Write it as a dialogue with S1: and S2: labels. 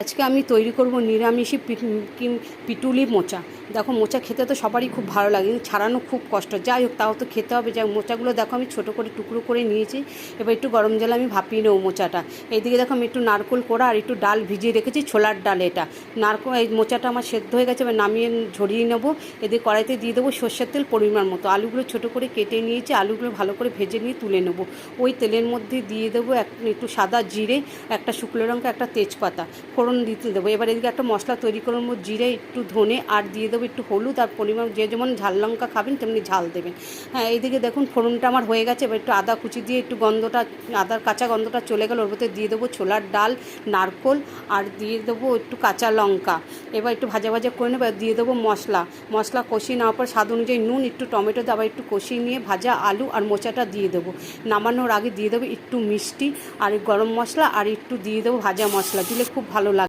S1: আজকে আমি তৈরি করব নিরামিষি পিটুলি মোচা। দেখো, মোচা খেতে তো সবারই খুব ভালো লাগে, কিন্তু ছাড়ানো খুব কষ্ট। যাই হোক, তাও তো খেতে হবে। যাই হোক, মোচাগুলো দেখো আমি ছোটো করে টুকরো করে নিয়েছি। এবার একটু গরম জলে আমি ভাপিয়ে নেবো মোচাটা। এইদিকে দেখো আমি একটু নারকোল কোড়া আর একটু ডাল ভিজিয়ে রেখেছি, ছোলার ডাল। এটা নারকোল, এই মোচাটা আমার সেদ্ধ হয়ে গেছে, এবার নামিয়ে ঝরিয়ে নেবো। এদিকে কড়াইতে দিয়ে দেবো সর্ষের তেল পরিমাণ মতো। আলুগুলো ছোটো করে কেটে নিয়েছি, আলুগুলো ভালো করে ভেজে নিয়ে তুলে নেবো। ওই তেলের মধ্যে দিয়ে দেবো একটু সাদা জিরে, একটা শুকনো লঙ্কা, একটা তেজপাতা ফোড়ন দিতে দেবো। এবার এদিকে একটা মশলা তৈরি করে নেবো, জিরে, একটু ধনে, আর দিয়ে দেবো একটু হলুদ। আর পরিমাণ যে যেমন ঝাল লঙ্কা খাবেন তেমনি ঝাল দেবেন। হ্যাঁ, এইদিকে দেখুন ফোড়নটা আমার হয়ে গেছে। এবার একটু আদা কুচি দিয়ে একটু আদার কাঁচা গন্ধটা চলে গেল। ওর মধ্যে দিয়ে দেবো ছোলার ডাল, নারকোল, আর দিয়ে দেবো একটু কাঁচা লঙ্কা। এবার একটু ভাজা ভাজা করে নেবো। দিয়ে দেবো মশলা কষিয়ে নেওয়ার পর স্বাদ অনুযায়ী নুন, একটু টমেটো দিয়ে আবার একটু কষিয়ে নিয়ে ভাজা আলু আর মোচাটা দিয়ে দেবো। নামানোর আগে দিয়ে দেবো একটু মিষ্টি আর গরম মশলা, আর একটু দিয়ে দেবো ভাজা মশলা। দিলে খুব ভালো